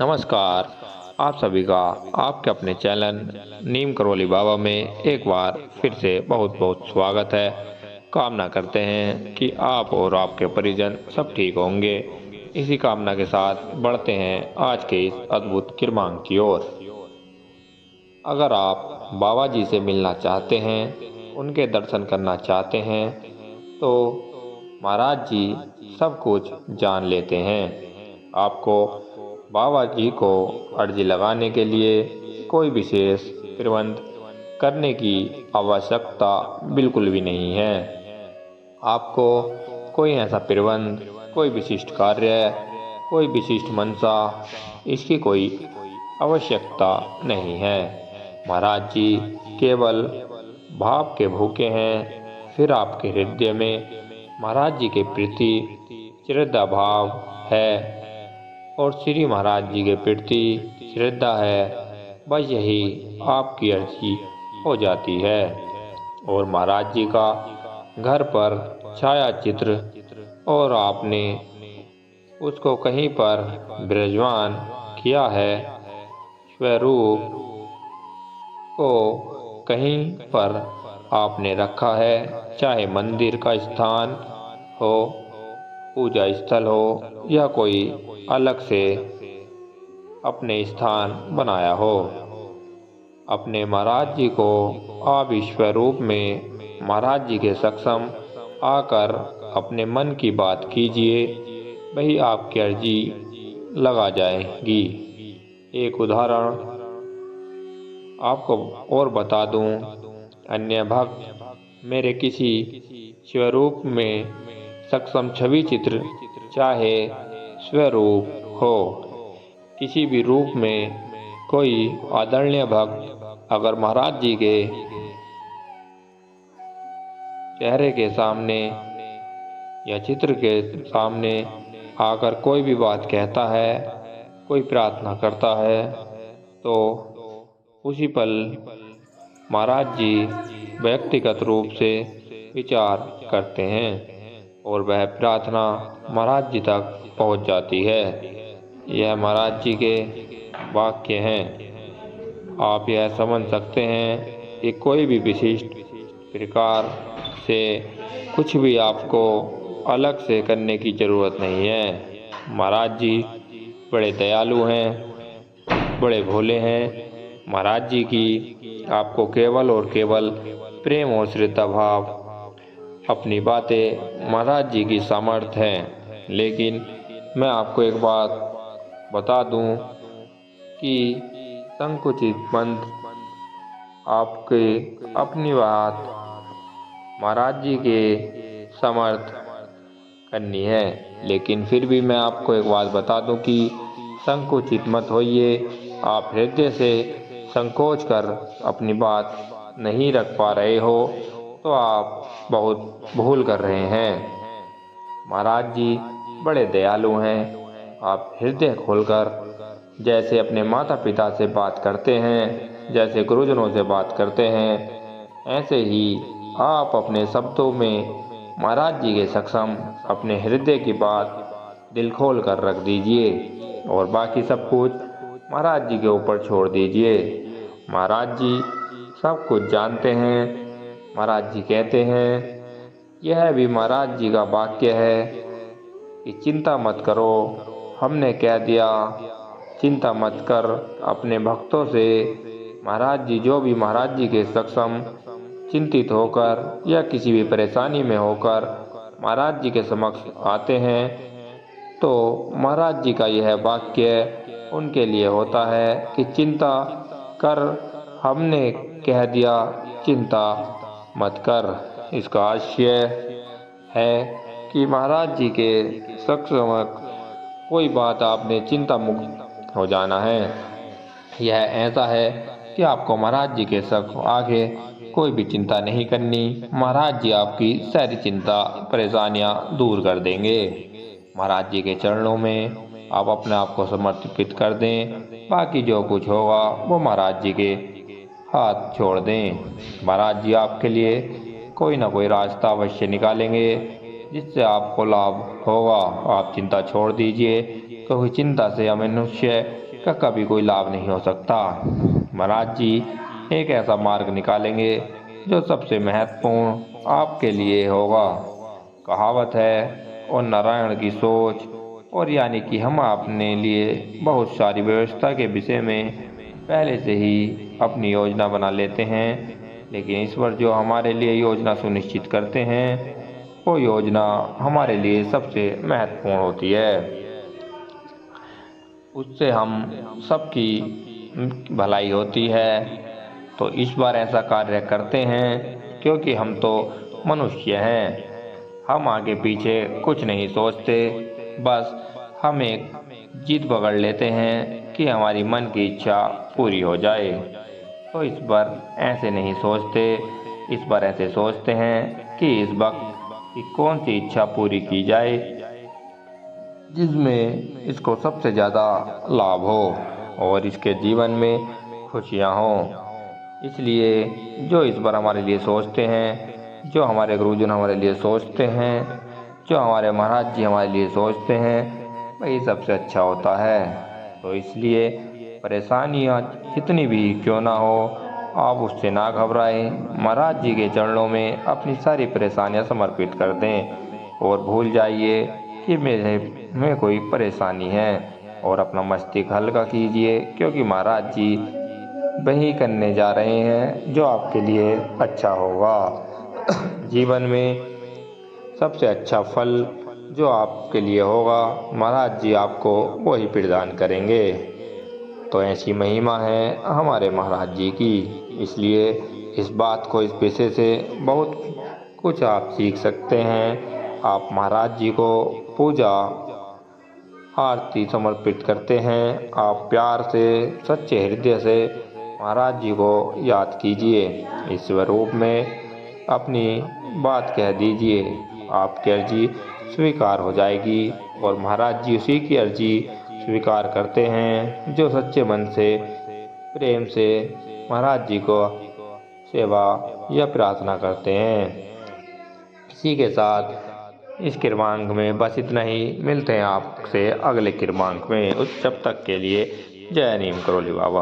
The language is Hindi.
नमस्कार। आप सभी का आपके अपने चैनल नीम करौली बाबा में एक बार फिर से बहुत बहुत स्वागत है। कामना करते हैं कि आप और आपके परिजन सब ठीक होंगे। इसी कामना के साथ बढ़ते हैं आज के इस अद्भुत कीर्मांक की ओर। अगर आप बाबा जी से मिलना चाहते हैं, उनके दर्शन करना चाहते हैं, तो महाराज जी सब कुछ जान लेते हैं। आपको बाबा जी को अर्जी लगाने के लिए कोई विशेष प्रबंध करने की आवश्यकता बिल्कुल भी नहीं है। आपको कोई ऐसा प्रबंध, कोई विशिष्ट कार्य, कोई विशिष्ट मनसा, इसकी कोई आवश्यकता नहीं है। महाराज जी केवल भाव के भूखे हैं। फिर आपके हृदय में महाराज जी के प्रति श्रद्धा भाव है और श्री महाराज जी के प्रति श्रद्धा है, बस यही आपकी अर्जी हो जाती है। और महाराज जी का घर पर छाया चित्र और आपने उसको कहीं पर विराजमान किया है, स्वरूप को कहीं पर आपने रखा है, चाहे मंदिर का स्थान हो, पूजा स्थल हो या कोई अलग से अपने स्थान बनाया हो। अपने महाराज जी को आप ईश्वर रूप में महाराज जी के सक्षम आकर अपने मन की बात कीजिए, वही आपकी अर्जी लगा जाएगी। एक उदाहरण आपको और बता दूं, अन्य भक्त मेरे किसी स्वरूप में सक्षम छवि चित्र, चाहे स्वरूप हो, किसी भी रूप में कोई आदरणीय भक्त अगर महाराज जी के चेहरे के सामने या चित्र के सामने आकर कोई भी बात कहता है, कोई प्रार्थना करता है, तो उसी पल महाराज जी व्यक्तिगत रूप से विचार करते हैं और वह प्रार्थना महाराज जी तक पहुंच जाती है। यह महाराज जी के वाक्य हैं। आप यह समझ सकते हैं कि कोई भी विशिष्ट प्रकार से कुछ भी आपको अलग से करने की ज़रूरत नहीं है। महाराज जी बड़े दयालु हैं, बड़े भोले हैं। महाराज जी की आपको केवल और केवल प्रेम और श्रद्धा भाव, अपनी बातें महाराज जी की सामर्थ्य है। लेकिन मैं आपको एक बात बता दूं कि संकुचित मंद आपके अपनी बात महाराज जी के समर्थ करनी है। लेकिन फिर भी मैं आपको एक बात बता दूं कि संकुचित मत होइए। आप हृदय से संकोच कर अपनी बात नहीं रख पा रहे हो तो आप बहुत भूल कर रहे हैं। महाराज जी बड़े दयालु हैं। आप हृदय खोलकर जैसे अपने माता पिता से बात करते हैं, जैसे गुरुजनों से बात करते हैं, ऐसे ही आप अपने शब्दों में महाराज जी के सक्षम अपने हृदय की बात दिल खोल कर रख दीजिए और बाकी सब कुछ महाराज जी के ऊपर छोड़ दीजिए। महाराज जी सब कुछ जानते हैं। महाराज जी कहते हैं, यह भी महाराज जी का वाक्य है कि चिंता मत करो, हमने कह दिया, चिंता मत कर। अपने भक्तों से महाराज जी जो भी महाराज जी के सक्षम चिंतित होकर या किसी भी परेशानी में होकर महाराज जी के समक्ष आते हैं, तो महाराज जी का यह वाक्य उनके लिए होता है कि चिंता कर, हमने कह दिया, चिंता मत कर। इसका आशय है कि महाराज जी के सक्षम कोई बात आपने चिंता मुक्त हो जाना है। यह ऐसा है कि आपको महाराज जी के शक आगे कोई भी चिंता नहीं करनी। महाराज जी आपकी सारी चिंता परेशानियां दूर कर देंगे। महाराज जी के चरणों में आप अपने आप को समर्पित कर दें। बाकी जो कुछ होगा वो महाराज जी के हाथ छोड़ दें। महाराज जी आपके लिए कोई ना कोई रास्ता अवश्य निकालेंगे जिससे आपको लाभ होगा। आप चिंता छोड़ दीजिए। क्योंकि चिंता से मनुष्य का कभी कोई लाभ नहीं हो सकता। महाराज जी एक ऐसा मार्ग निकालेंगे जो सबसे महत्वपूर्ण आपके लिए होगा। कहावत है, और नारायण की सोच, और यानी कि हम अपने लिए बहुत सारी व्यवस्था के विषय में पहले से ही अपनी योजना बना लेते हैं, लेकिन ईश्वर जो हमारे लिए योजना सुनिश्चित करते हैं वो योजना हमारे लिए सबसे महत्वपूर्ण होती है। उससे हम सबकी भलाई होती है। तो इस बार ऐसा कार्य करते हैं, क्योंकि हम तो मनुष्य हैं। हम आगे पीछे कुछ नहीं सोचते, बस हम एक जिद पकड़ लेते हैं कि हमारी मन की इच्छा पूरी हो जाए। तो इस बार ऐसे नहीं सोचते, इस बार ऐसे सोचते हैं कि इस वक्त की कौन सी इच्छा पूरी की जाए जिसमें इसको सबसे ज़्यादा लाभ हो और इसके जीवन में खुशियाँ हों। इसलिए जो इस बार हमारे लिए सोचते हैं, जो हमारे गुरुजन हमारे लिए सोचते हैं, जो हमारे महाराज जी हमारे लिए सोचते हैं, वही सबसे अच्छा होता है। तो इसलिए परेशानियाँ जितनी भी क्यों ना हो, आप उससे ना घबराएं। महाराज जी के चरणों में अपनी सारी परेशानियाँ समर्पित कर दें और भूल जाइए कि मेरे में कोई परेशानी है, और अपना मस्तिष्क हल्का कीजिए, क्योंकि महाराज जी वही करने जा रहे हैं जो आपके लिए अच्छा होगा। जीवन में सबसे अच्छा फल जो आपके लिए होगा, महाराज जी आपको वही प्रदान करेंगे। तो ऐसी महिमा है हमारे महाराज जी की। इसलिए इस बात को, इस विषय से बहुत कुछ आप सीख सकते हैं। आप महाराज जी को पूजा आरती समर्पित करते हैं, आप प्यार से सच्चे हृदय से महाराज जी को याद कीजिए, इस स्वरूप में अपनी बात कह दीजिए, आपकी अर्जी स्वीकार हो जाएगी। और महाराज जी उसी की अर्जी स्वीकार करते हैं जो सच्चे मन से प्रेम से महाराज जी को सेवा या प्रार्थना करते हैं। इसी के साथ इस क्रमांक में बस इतना ही। मिलते हैं आपसे अगले क्रमांक में। उस जब तक के लिए जय नीम करोली बाबा।